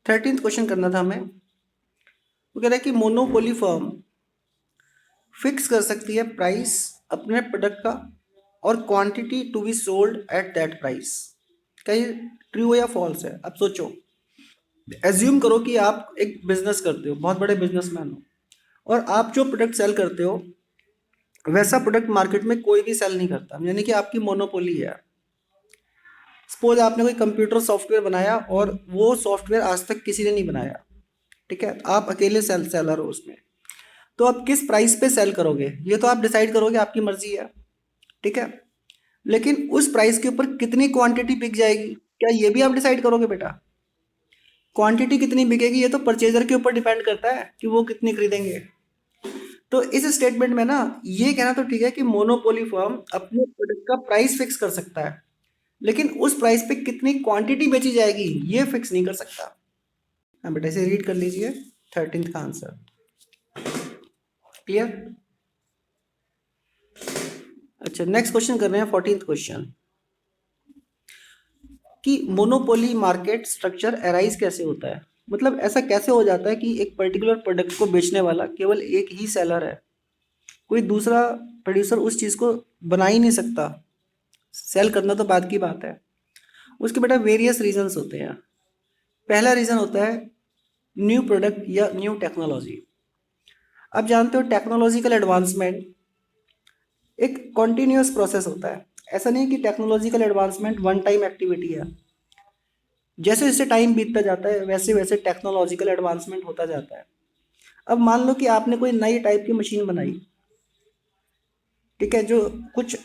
13th question करना था हमें। वो कह रहा है कि मोनोपोली फर्म फिक्स कर सकती है प्राइस अपने प्रोडक्ट का और quantity to be sold at that price. क्या ये ट्रू या फॉल्स है? अब सोचो, एज्यूम करो कि आप एक बिजनेस करते हो, बहुत बड़े बिजनेसमैन हो, और आप जो प्रोडक्ट सेल करते हो वैसा प्रोडक्ट मार्केट में कोई भी सेल नहीं करता, यानी कि आपकी मोनोपोली है। सपोज आपने कोई कंप्यूटर सॉफ्टवेयर बनाया और वो सॉफ्टवेयर आज तक किसी ने नहीं बनाया, ठीक है, आप अकेले सेलर हो उसमें। तो आप किस प्राइस पे सेल करोगे ये तो आप डिसाइड करोगे, आपकी मर्जी है, ठीक है। लेकिन उस प्राइस के ऊपर कितनी क्वांटिटी बिक जाएगी क्या ये भी आप डिसाइड करोगे बेटा? क्वांटिटी कितनी बिकेगी ये तो परचेजर के ऊपर डिपेंड करता है कि वो कितनी खरीदेंगे। तो इस स्टेटमेंट में ना ये कहना तो ठीक है कि मोनोपोली फर्म अपने प्रोडक्ट का प्राइस फिक्स कर सकता है, लेकिन उस प्राइस पे कितनी क्वांटिटी बेची जाएगी ये फिक्स नहीं कर सकता। हाँ बेटा, इसे रीड कर लीजिए, 13th का आंसर। क्लियर? अच्छा, नेक्स्ट क्वेश्चन कर रहे हैं 14th क्वेश्चन कि मोनोपोली मार्केट स्ट्रक्चर अराइज कैसे होता है। मतलब ऐसा कैसे हो जाता है कि एक पर्टिकुलर प्रोडक्ट को बेचने वाला केवल एक ही सेलर है, कोई दूसरा प्रोड्यूसर उस चीज़ को बना ही नहीं सकता। सेल करना तो बात की बात है। उसके बेटा वेरियस रीजंस होते हैं। पहला रीज़न होता है न्यू प्रोडक्ट या न्यू टेक्नोलॉजी। आप जानते हो टेक्नोलॉजिकल एडवांसमेंट एक कॉन्टिन्यूस प्रोसेस होता है। ऐसा नहीं कि technological advancement one time activity है। जैसे जैसे टाइम बीतता जाता है वैसे वैसे टेक्नोलॉजिकल एडवांसमेंट होता जाता है। अब मान लो कि आपने कोई नई टाइप की मशीन बनाई, ठीक है, जो कुछ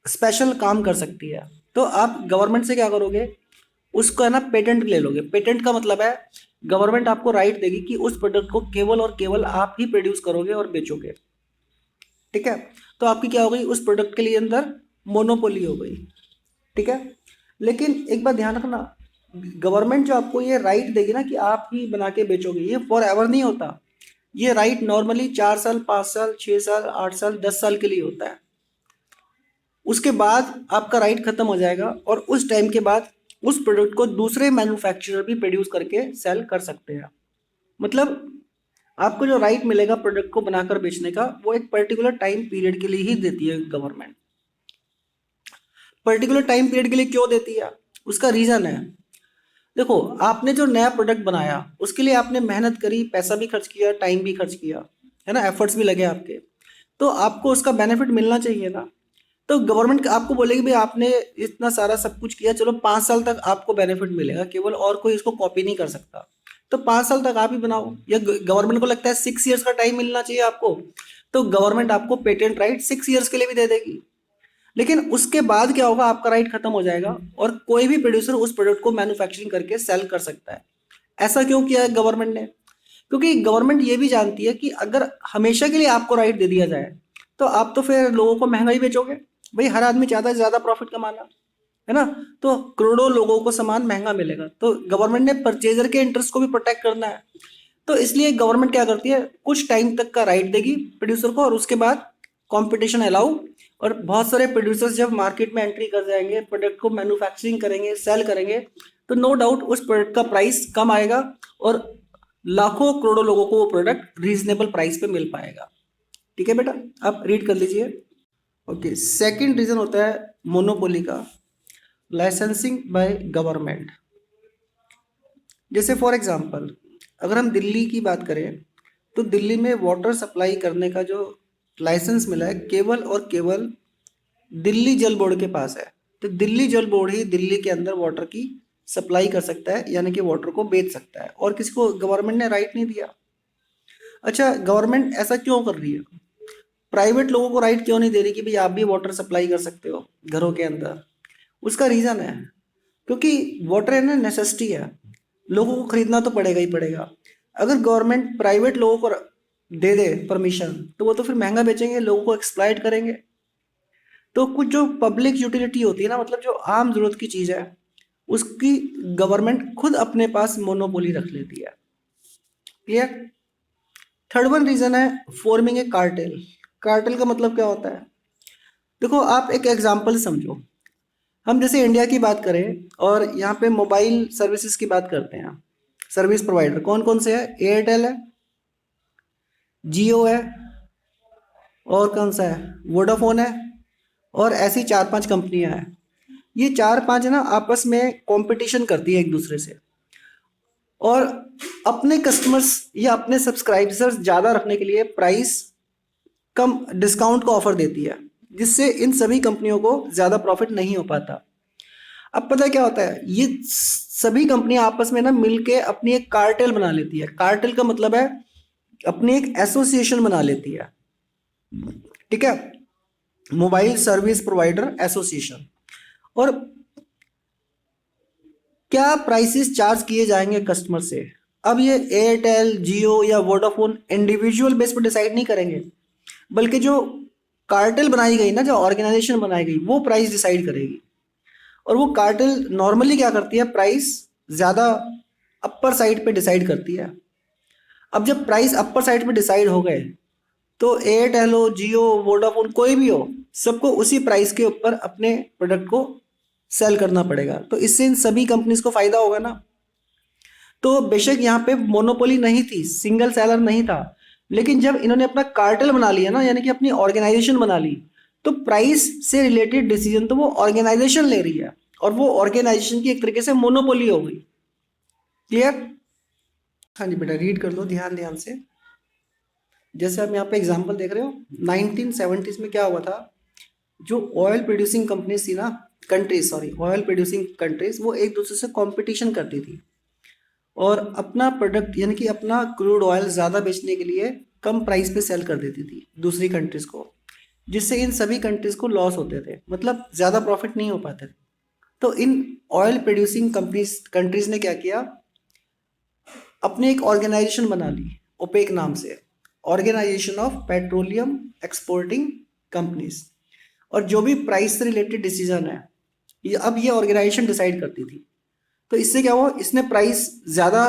स्पेशल काम कर सकती है, तो आप गवर्नमेंट से क्या करोगे, उसको है ना पेटेंट ले लोगे। पेटेंट का मतलब है गवर्नमेंट आपको राइट देगी कि उस प्रोडक्ट को केवल और केवल आप ही प्रोड्यूस करोगे और बेचोगे, ठीक है। तो आपकी क्या हो गई, उस प्रोडक्ट के लिए अंदर मोनोपोली हो गई, ठीक है। लेकिन एक बात ध्यान रखना, गवर्नमेंट जो आपको ये राइट देगी ना कि आप ही बना के बेचोगे, ये फॉर एवर नहीं होता। ये राइट नॉर्मली 4 साल, 5 साल, 6 साल, 8 साल, 10 साल के लिए होता है। उसके बाद आपका राइट खत्म हो जाएगा और उस टाइम के बाद उस प्रोडक्ट को दूसरे मैन्युफैक्चरर भी प्रोड्यूस करके सेल कर सकते हैं। मतलब आपको जो राइट मिलेगा प्रोडक्ट को बनाकर बेचने का, वो एक पर्टिकुलर टाइम पीरियड के लिए ही देती है गवर्नमेंट। पर्टिकुलर टाइम पीरियड के लिए क्यों देती है, उसका रीजन है। देखो, आपने जो नया प्रोडक्ट बनाया उसके लिए आपने मेहनत करी, पैसा भी खर्च किया, टाइम भी खर्च किया, है ना, एफर्ट्स भी लगे आपके, तो आपको उसका बेनिफिट मिलना चाहिए ना। तो गवर्नमेंट आपको बोलेगी भाई आपने इतना सारा सब कुछ किया, चलो 5 साल तक आपको बेनिफिट मिलेगा केवल, और कोई इसको कॉपी नहीं कर सकता। तो 5 साल तक आप ही बनाओ, या गवर्नमेंट को लगता है 6 ईयर्स का टाइम मिलना चाहिए आपको, तो गवर्नमेंट आपको पेटेंट राइट 6 ईयर्स के लिए भी दे देगी। लेकिन उसके बाद क्या होगा, आपका राइट खत्म हो जाएगा और कोई भी प्रोड्यूसर उस प्रोडक्ट को मैन्युफैक्चरिंग करके सेल कर सकता है। ऐसा क्यों किया है गवर्नमेंट ने? क्योंकि गवर्नमेंट ये भी जानती है कि अगर हमेशा के लिए आपको राइट दे दिया जाए तो आप तो फिर लोगों को महंगा ही बेचोगे। भाई हर आदमी चाहता है ज्यादा प्रॉफिट कमाना, है ना, तो करोड़ों लोगों को सामान महंगा मिलेगा, तो गवर्नमेंट ने परचेजर के इंटरेस्ट को भी प्रोटेक्ट करना है। तो इसलिए गवर्नमेंट क्या करती है, कुछ टाइम तक का राइट देगी प्रोड्यूसर को, और उसके बाद कंपटीशन अलाउ, और बहुत सारे प्रोड्यूसर्स जब मार्केट में एंट्री कर जाएंगे, प्रोडक्ट को मैन्युफैक्चरिंग करेंगे, सेल करेंगे, तो नो डाउट उस प्रोडक्ट का प्राइस कम आएगा और लाखों करोड़ों लोगों को वो प्रोडक्ट रीजनेबल प्राइस पे मिल पाएगा। ठीक है बेटा, आप रीड कर लीजिए। ओके, सेकंड रीजन होता है मोनोपोली का लाइसेंसिंग बाय गवर्नमेंट। जैसे फॉर एग्जांपल अगर हम दिल्ली की बात करें तो दिल्ली में वाटर सप्लाई करने का जो लाइसेंस मिला है केवल और केवल दिल्ली जल बोर्ड के पास है। तो दिल्ली जल बोर्ड ही दिल्ली के अंदर वाटर की सप्लाई कर सकता है, यानी कि वाटर को बेच सकता है, और किसी को गवर्नमेंट ने राइट नहीं दिया। अच्छा, गवर्नमेंट ऐसा क्यों कर रही है? प्राइवेट लोगों को राइट क्यों नहीं दे रही कि भाई आप भी वाटर सप्लाई कर सकते हो घरों के अंदर? उसका रीज़न है क्योंकि वाटर है ना, नेसेसिटी है, लोगों को खरीदना तो पड़ेगा ही पड़ेगा। अगर गवर्नमेंट प्राइवेट लोगों को दे दे परमिशन तो वो तो फिर महंगा बेचेंगे, लोगों को एक्सप्लॉइट करेंगे। तो कुछ जो पब्लिक यूटिलिटी होती है ना, मतलब जो आम जरूरत की चीज़ है, उसकी गवर्नमेंट खुद अपने पास मोनोपोली रख लेती है। क्लियर? थर्ड वन रीजन है फॉर्मिंग ए कार्टेल। कार्टेल का मतलब क्या होता है? देखो, आप एक एग्जांपल समझो। हम जैसे इंडिया की बात करें और यहाँ पे मोबाइल सर्विसेज की बात करते हैं, सर्विस प्रोवाइडर कौन कौन से है? एयरटेल है, जियो है, और कौन सा है? वोडाफोन है, और ऐसी चार पांच कंपनियां हैं। ये चार पांच ना आपस में कंपटीशन करती है एक दूसरे से, और अपने कस्टमर्स या अपने सब्सक्राइबर्स ज़्यादा रखने के लिए प्राइस कम डिस्काउंट को ऑफर देती है, जिससे इन सभी कंपनियों को ज़्यादा प्रॉफिट नहीं हो पाता। अब पता है क्या होता है, ये सभी कंपनियां आपस में ना मिलके अपनी एक कार्टेल बना लेती है। कार्टेल का मतलब है अपनी एक एसोसिएशन बना लेती है, ठीक है, मोबाइल सर्विस प्रोवाइडर एसोसिएशन। और क्या प्राइसेस चार्ज किए जाएंगे कस्टमर से, अब ये एयरटेल, जियो या वोडाफोन इंडिविजुअल बेस पर डिसाइड नहीं करेंगे, बल्कि जो कार्टेल बनाई गई ना, जो ऑर्गेनाइजेशन बनाई गई, वो प्राइस डिसाइड करेगी। और वो कार्टेल नॉर्मली क्या करती है, प्राइस ज़्यादा अपर साइड पे डिसाइड करती है। अब जब प्राइस अपर साइड पे डिसाइड हो गए, तो एयरटेल हो, जियो, वोडाफोन, कोई भी हो, सबको उसी प्राइस के ऊपर अपने प्रोडक्ट को सेल करना पड़ेगा। तो इससे इन सभी कंपनीज को फायदा होगा ना। तो बेशक यहाँ पे मोनोपोली नहीं थी, सिंगल सेलर नहीं था, लेकिन जब इन्होंने अपना कार्टेल बना लिया ना, यानी कि अपनी ऑर्गेनाइजेशन बना ली, तो प्राइस से रिलेटेड डिसीजन तो वो ऑर्गेनाइजेशन ले रही है, और वो ऑर्गेनाइजेशन की एक तरीके से मोनोपोली हो गई। क्लियर? हाँ जी बेटा, रीड कर लो ध्यान ध्यान से। जैसे आप यहाँ पे एग्जांपल देख रहे हो, 1970s में क्या हुआ था, जो ऑयल प्रोड्यूसिंग कंपनीज थी ना, countries, sorry, oil producing countries, वो एक दूसरे से कंपटीशन करती थी, और अपना प्रोडक्ट यानी कि अपना क्रूड ऑयल ज़्यादा बेचने के लिए कम प्राइस पे सेल कर देती थी दूसरी कंट्रीज़ को, जिससे इन सभी कंट्रीज़ को लॉस होते थे, मतलब ज़्यादा प्रॉफिट नहीं हो पाते थे। तो इन ऑयल प्रोड्यूसिंग कंट्रीज़ ने क्या किया, अपनी एक ऑर्गेनाइजेशन बना ली ओपेक नाम से, organisation of petroleum exporting companies. और जो भी प्राइस से रिलेटेड डिसीजन है, ये अब ये ऑर्गेनाइजेशन डिसाइड करती थी। तो इससे क्या हुआ, इसने प्राइस ज़्यादा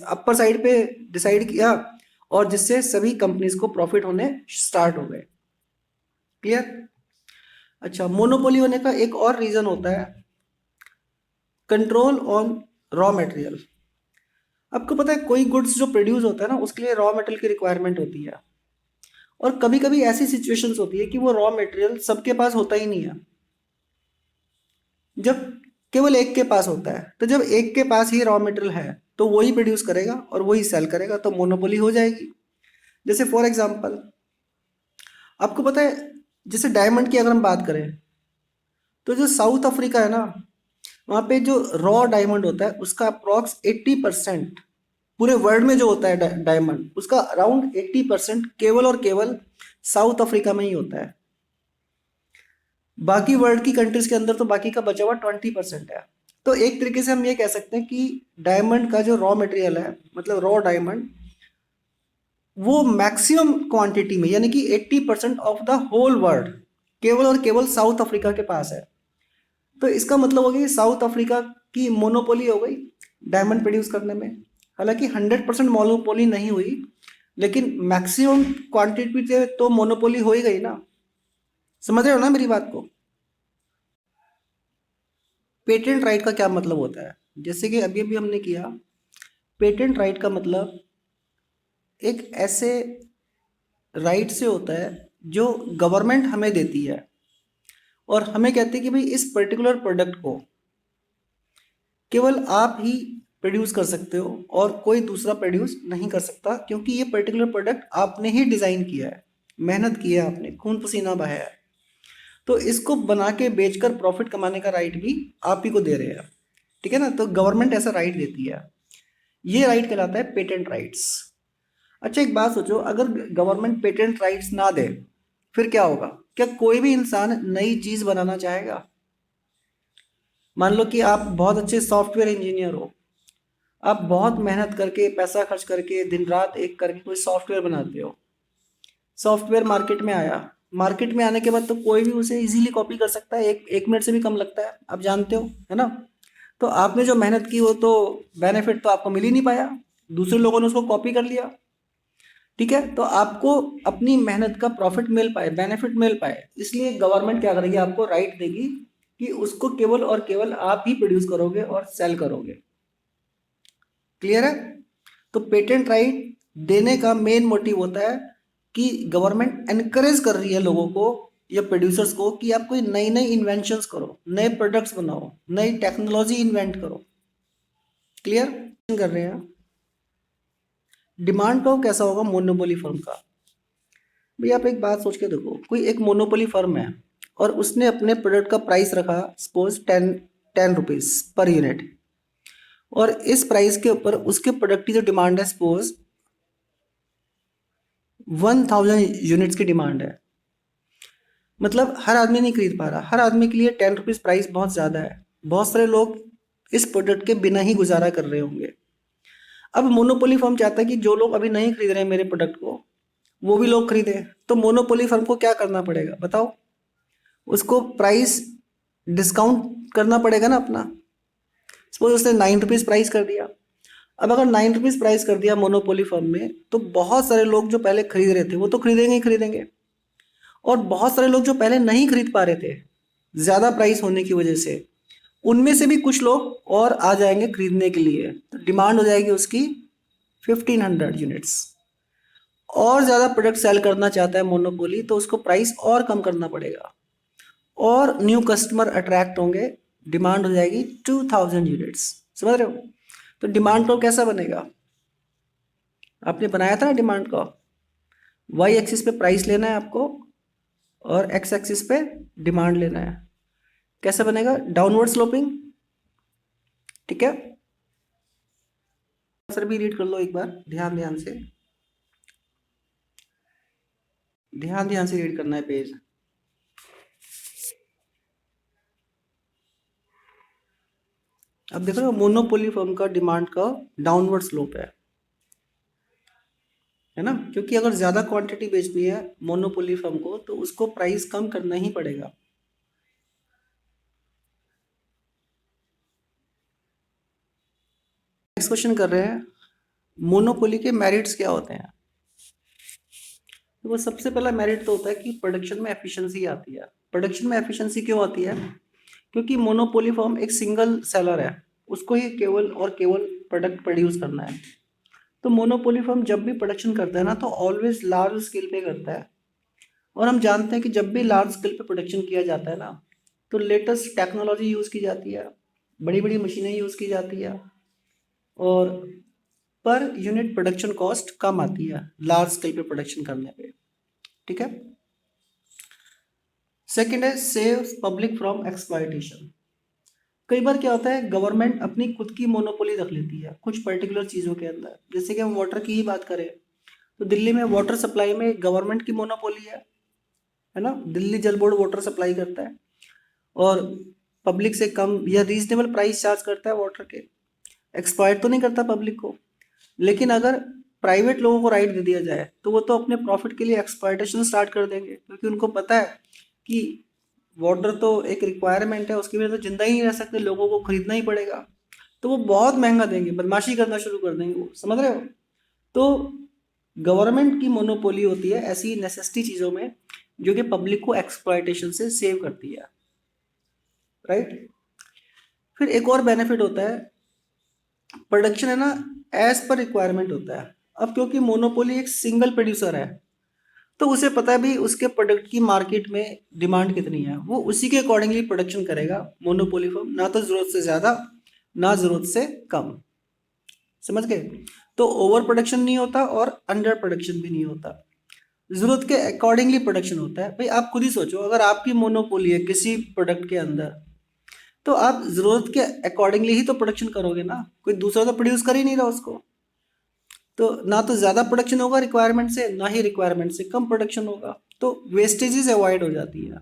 अपर साइड पे डिसाइड किया, और जिससे सभी कंपनीज को प्रॉफिट होने स्टार्ट हो गए। क्लियर? अच्छा, मोनोपोली होने का एक और रीज़न होता है कंट्रोल ऑन रॉ मटेरियल। आपको पता है कोई गुड्स जो प्रोड्यूस होता है ना, उसके लिए रॉ मटेरियल की रिक्वायरमेंट होती है, और कभी कभी ऐसी सिचुएशंस होती है कि वो रॉ मटेरियल सबके पास होता ही नहीं है, जब केवल एक के पास होता है। तो जब एक के पास ही रॉ मटेरियल है, तो वही प्रोड्यूस करेगा और वही सेल करेगा, तो मोनोपोली हो जाएगी। जैसे फॉर एग्जांपल, आपको पता है, जैसे डायमंड की अगर हम बात करें, तो जो साउथ अफ्रीका है ना, वहाँ पे जो रॉ डायमंड होता है उसका अप्रॉक्स 80%, पूरे वर्ल्ड में जो होता है डायमंड, उसका अराउंड 80% केवल और केवल साउथ अफ्रीका में ही होता है। बाकी वर्ल्ड की कंट्रीज के अंदर तो बाकी का बचा हुआ 20% है। तो एक तरीके से हम ये कह सकते हैं कि डायमंड का जो रॉ मटेरियल है, मतलब रॉ डायमंड, वो मैक्सिमम क्वांटिटी में, यानी कि 80% ऑफ द होल वर्ल्ड केवल और केवल साउथ अफ्रीका के पास है। तो इसका मतलब हो गया कि साउथ अफ्रीका की मोनोपोली हो गई डायमंड प्रोड्यूस करने में। हालांकि 100% मोनोपोली नहीं हुई, लेकिन मैक्सिमम क्वांटिटी से तो मोनोपोली हो ही गई ना। समझ रहे हो ना मेरी बात को? पेटेंट राइट का क्या मतलब होता है, जैसे कि अभी अभी हमने किया, पेटेंट राइट का मतलब एक ऐसे राइट से होता है जो गवर्नमेंट हमें देती है, और हमें कहती है कि भाई इस पर्टिकुलर प्रोडक्ट को केवल आप ही प्रोड्यूस कर सकते हो और कोई दूसरा प्रोड्यूस नहीं कर सकता, क्योंकि ये पर्टिकुलर प्रोडक्ट आपने ही डिज़ाइन किया है, मेहनत की है आपने, खून पसीना बहाया है। तो इसको बना के बेचकर प्रॉफिट कमाने का राइट भी आप ही को दे रहे हैं, ठीक है ना। तो गवर्नमेंट ऐसा राइट देती है, ये राइट कहलाता है पेटेंट राइट्स। अच्छा, एक बात सोचो, अगर गवर्नमेंट पेटेंट राइट्स ना दे, फिर क्या होगा? क्या कोई भी इंसान नई चीज बनाना चाहेगा? मान लो कि आप बहुत अच्छे सॉफ्टवेयर इंजीनियर हो, आप बहुत मेहनत करके, पैसा खर्च करके, दिन रात एक करके कोई सॉफ्टवेयर बनाते हो, सॉफ्टवेयर मार्केट में आया, मार्केट में आने के बाद तो कोई भी उसे इजीली कॉपी कर सकता है, एक मिनट से भी कम लगता है, आप जानते हो, है ना। तो आपने जो मेहनत की वो तो बेनिफिट तो आपको मिल ही नहीं पाया, दूसरे लोगों ने उसको कॉपी कर लिया, ठीक है। तो आपको अपनी मेहनत का प्रॉफिट मिल पाए, बेनिफिट मिल पाए, इसलिए गवर्नमेंट क्या करेगी, आपको राइट देगी कि उसको केवल और केवल आप ही प्रोड्यूस करोगे और सेल करोगे। क्लियर है? तो पेटेंट राइट देने का मेन मोटिव होता है कि गवर्नमेंट एनकरेज कर रही है लोगों को या प्रोड्यूसर्स को कि आप कोई नई नई इन्वेंशंस करो, नए प्रोडक्ट्स बनाओ, नई टेक्नोलॉजी इन्वेंट करो। क्लियर? कर रहे हैं। डिमांड कर्व कैसा होगा मोनोपोली फर्म का? भाई आप एक बात सोच के देखो, कोई एक मोनोपोली फर्म है और उसने अपने प्रोडक्ट का प्राइस रखा सपोज 10 रुपीज़ पर यूनिट, और इस प्राइस के ऊपर उसके प्रोडक्ट की जो डिमांड है सपोज 1000 यूनिट्स की डिमांड है। मतलब हर आदमी नहीं खरीद पा रहा, हर आदमी के लिए 10 रुपीज़ प्राइस बहुत ज़्यादा है, बहुत सारे लोग इस प्रोडक्ट के बिना ही गुजारा कर रहे होंगे। अब मोनोपोली फर्म चाहता है कि जो लोग अभी नहीं खरीद रहे हैं मेरे प्रोडक्ट को, वो भी लोग खरीदें। तो मोनोपोली फर्म को क्या करना पड़ेगा बताओ? उसको प्राइस डिस्काउंट करना पड़ेगा ना अपना। सपोज उसने 9 रुपीज़ प्राइस कर दिया। अब अगर 9 रुपीज़ प्राइस कर दिया मोनोपोली फर्म में, तो बहुत सारे लोग जो पहले खरीद रहे थे वो तो खरीदेंगे ही खरीदेंगे, और बहुत सारे लोग जो पहले नहीं खरीद पा रहे थे ज़्यादा प्राइस होने की वजह से, उनमें से भी कुछ लोग और आ जाएंगे खरीदने के लिए। तो डिमांड हो जाएगी उसकी 1500 यूनिट्स। और ज़्यादा प्रोडक्ट सेल करना चाहता है मोनोपोली, तो उसको प्राइस और कम करना पड़ेगा, और न्यू कस्टमर अट्रैक्ट होंगे, डिमांड हो जाएगी 2000 यूनिट्स। समझ रहे हो? तो डिमांड को कैसा बनेगा? आपने बनाया था ना डिमांड को, वाई एक्सिस पे प्राइस लेना है आपको और एक्स एक्सिस पे डिमांड लेना है। कैसा बनेगा? Downward sloping. ठीक है, सर भी रीड कर लो एक बार, ध्यान ध्यान से, ध्यान ध्यान से रीड करना है पेज। अब देख रहे हो मोनोपोली फर्म का डिमांड का डाउनवर्ड स्लोप है ना, क्योंकि अगर ज़्यादा क्वांटिटी बेचनी है मोनोपोली फर्म को तो उसको प्राइस कम करना ही पड़ेगा। नेक्स्ट क्वेश्चन कर रहे हैं, मोनोपोली के मेरिट्स क्या होते हैं? तो वो सबसे पहला मेरिट तो होता है कि प्रोडक्शन में एफिशिएंसी आती है। प्रोडक्शन में एफिशिएंसी क्यों आती है? क्योंकि मोनोपोली फर्म एक सिंगल सेलर है, उसको ही केवल और केवल प्रोडक्ट प्रोड्यूस करना है। तो मोनोपोली फर्म जब भी प्रोडक्शन करता है ना, तो ऑलवेज लार्ज स्केल पे करता है। और हम जानते हैं कि जब भी लार्ज स्केल पे प्रोडक्शन किया जाता है ना, तो लेटेस्ट टेक्नोलॉजी यूज़ की जाती है, बड़ी बड़ी मशीनें यूज़ की जाती है, और पर यूनिट प्रोडक्शन कॉस्ट कम आती है लार्ज स्केल पे प्रोडक्शन करने पे। ठीक है। सेकंड है सेव पब्लिक फ्रॉम एक्सप्लॉयटेशन। कई बार क्या होता है, गवर्नमेंट अपनी खुद की मोनोपोली रख लेती है कुछ पर्टिकुलर चीज़ों के अंदर। जैसे कि हम वाटर की ही बात करें, तो दिल्ली में वाटर सप्लाई में गवर्नमेंट की मोनोपोली है ना, दिल्ली जल बोर्ड वाटर सप्लाई करता है और पब्लिक से कम या रीजनेबल प्राइस चार्ज करता है वाटर के, एक्सप्लॉयट तो नहीं करता पब्लिक को। लेकिन अगर प्राइवेट लोगों को राइट दे दिया जाए तो वो तो अपने प्रॉफिट के लिए एक्सप्लॉयटेशन स्टार्ट कर देंगे, क्योंकि उनको पता है कि वाटर तो एक रिक्वायरमेंट है, उसके बिना तो जिंदा ही नहीं रह सकते, लोगों को खरीदना ही पड़ेगा। तो वो बहुत महंगा देंगे, बदमाशी करना शुरू कर देंगे वो। समझ रहे हो? तो गवर्नमेंट की मोनोपोली होती है ऐसी नेसेसिटी चीज़ों में जो कि पब्लिक को एक्सप्लॉयटेशन से सेव करती है। राइट। फिर एक और बेनिफिट होता है, प्रोडक्शन है ना एज पर रिक्वायरमेंट होता है। अब क्योंकि मोनोपोली एक सिंगल प्रोड्यूसर है, तो उसे पता है भी उसके प्रोडक्ट की मार्केट में डिमांड कितनी है, वो उसी के अकॉर्डिंगली प्रोडक्शन करेगा मोनोपोली फर्म, ना तो ज़रूरत से ज़्यादा ना ज़रूरत से कम। समझ गए? तो ओवर प्रोडक्शन नहीं होता और अंडर प्रोडक्शन भी नहीं होता, ज़रूरत के अकॉर्डिंगली प्रोडक्शन होता है। भाई आप खुद ही सोचो, अगर आपकी मोनोपोली है किसी प्रोडक्ट के अंदर, तो आप ज़रूरत के अकॉर्डिंगली ही तो प्रोडक्शन करोगे ना, कोई दूसरा तो प्रोड्यूस कर ही नहीं रहा उसको। तो ना तो ज़्यादा प्रोडक्शन होगा रिक्वायरमेंट से, ना ही रिक्वायरमेंट से कम प्रोडक्शन होगा, तो वेस्टेजेस अवॉइड हो जाती है।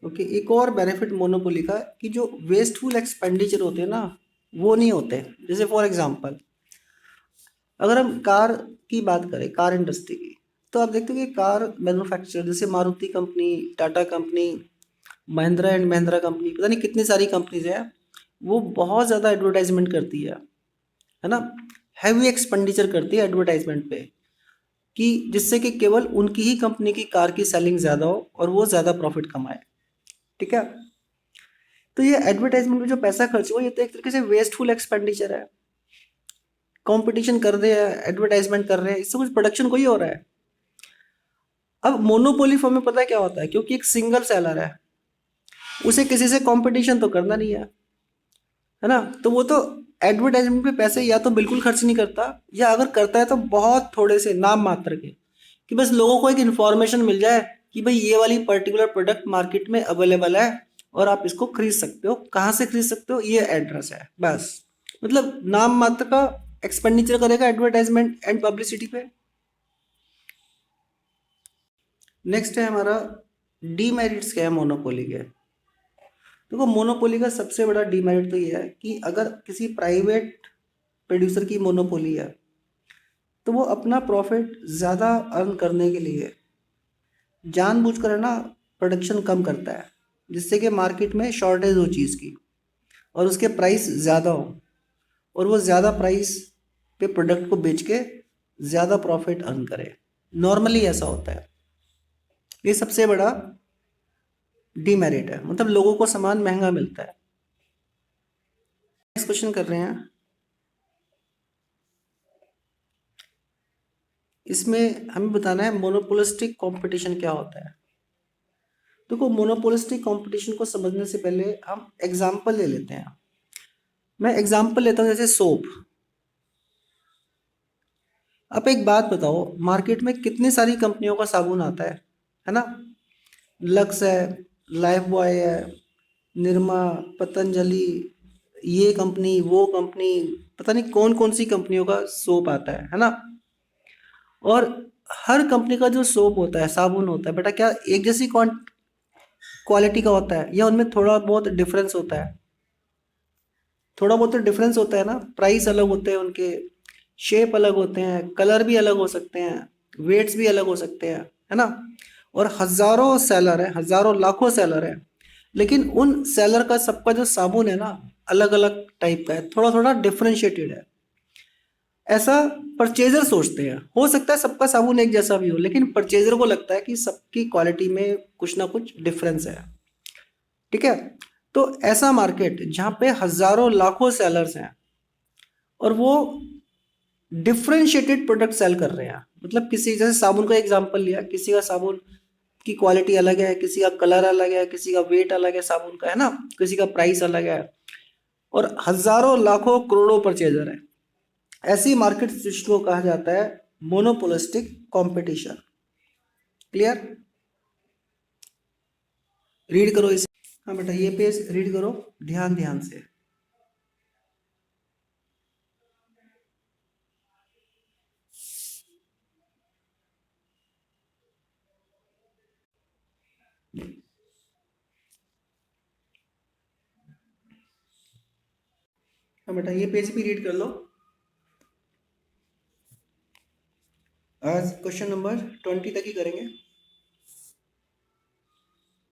ओके। एक और बेनिफिट मोनोपोली का कि जो वेस्टफुल एक्सपेंडिचर होते हैं ना, वो नहीं होते। जैसे फॉर एग्जांपल अगर हम कार की बात करें, कार इंडस्ट्री की, तो आप देखते हो कि कार मैन्युफैक्चरर जैसे Maruti company, Tata company, Mahindra and Mahindra company, पता नहीं कितनी सारी कंपनीज हैं, वो बहुत ज़्यादा एडवर्टाइजमेंट करती है ना, हैवी एक्सपेंडिचर करती है एडवर्टाइजमेंट पे, कि जिससे कि केवल उनकी ही कंपनी की कार की सेलिंग ज़्यादा हो और वो ज़्यादा प्रॉफिट कमाए। ठीक है। तो ये एडवर्टाइजमेंट में जो पैसा खर्च हुआ, ये तो एक तरीके से वेस्टफुल एक्सपेंडिचर है। कंपटीशन कर रहे हैं, एडवर्टाइजमेंट कर रहे हैं, इससे कुछ प्रोडक्शन कोई हो रहा है। अब मोनोपोली फॉर्म में पता है क्या होता है, क्योंकि एक सिंगल सेलर है, उसे किसी से कंपटीशन तो करना नहीं है ना, तो वो तो एडवर्टाइजमेंट पे पैसे या तो बिल्कुल खर्च नहीं करता, या अगर करता है तो बहुत थोड़े से नाम मात्र के, कि बस लोगों को एक इन्फॉर्मेशन मिल जाए कि भाई ये वाली पर्टिकुलर प्रोडक्ट मार्केट में अवेलेबल है और आप इसको खरीद सकते हो, कहाँ से खरीद सकते हो, ये एड्रेस है बस। मतलब नाम मात्र का एक्सपेंडिचर करेगा एडवर्टाइजमेंट एंड पब्लिसिटी पे। नेक्स्ट है हमारा डीमेरिट्स क्या है मोनोपोली के। देखो मोनोपोली का सबसे बड़ा डीमेरिट तो ये है कि अगर किसी प्राइवेट प्रोड्यूसर की मोनोपोली है तो वो अपना प्रॉफिट ज़्यादा अर्न करने के लिए जानबूझकर है ना प्रोडक्शन कम करता है, जिससे कि मार्केट में शॉर्टेज हो चीज़ की और उसके प्राइस ज़्यादा हो, और वो ज़्यादा प्राइस पे प्रोडक्ट को बेच के ज़्यादा प्रॉफिट अर्न करे। नॉर्मली ऐसा होता है, ये सबसे बड़ा डीमेरिट है, मतलब लोगों को सामान महंगा मिलता है। नेक्स्ट क्वेश्चन कर रहे हैं, इसमें हमें बताना है मोनोपोलिस्टिक कंपटीशन क्या होता है। देखो मोनोपोलिस्टिक कंपटीशन को समझने से पहले हम एग्जांपल ले लेते हैं। मैं एग्जांपल लेता हूँ जैसे सोप। आप एक बात बताओ, मार्केट में कितनी सारी कंपनियों का साबुन आता है ना। लक्स है, लाइफ बॉय है, निरमा, पतंजलि, ये कंपनी वो कंपनी, पता नहीं कौन कौन सी कंपनियों का सोप आता है ना। और हर कंपनी का जो सोप होता है, साबुन होता है बेटा, क्या एक जैसी क्वालिटी का होता है, या उनमें थोड़ा बहुत डिफरेंस होता है। थोड़ा बहुत तो डिफरेंस होता है ना, प्राइस अलग होते हैं उनके, शेप अलग होते हैं, कलर भी अलग हो सकते हैं, वेट्स भी अलग हो सकते हैं, है ना। और हजारों सेलर है, हजारों लाखों सेलर है, लेकिन उन सेलर का सबका जो साबुन है ना अलग अलग टाइप का है, थोड़ा थोड़ा डिफरेंशिएटेड है। ऐसा परचेजर सोचते हैं, हो सकता है सबका साबुन एक जैसा भी हो, लेकिन परचेजर को लगता है कि सबकी क्वालिटी में कुछ ना कुछ डिफरेंस है। ठीक है, तो ऐसा मार्केट जहाँ पे हजारों लाखों सेलर्स हैं और वो डिफरेंशिएटेड प्रोडक्ट सेल कर रहे हैं, मतलब किसी जैसे साबुन का एग्जांपल लिया, किसी का साबुन की क्वालिटी अलग है, किसी का कलर अलग है, किसी का वेट अलग है साबुन का, है ना, किसी का प्राइस अलग है, और हजारों लाखों करोड़ों परचेजर है। ऐसी मार्केट सिस्टम को कहा जाता है मोनोपोलिस्टिक कंपटीशन। क्लियर, रीड करो इसे। हाँ बेटा ये पेज रीड करो ध्यान ध्यान से। हाँ बेटा ये पेज भी रीड कर लो। आज क्वेश्चन नंबर 20 तक ही करेंगे।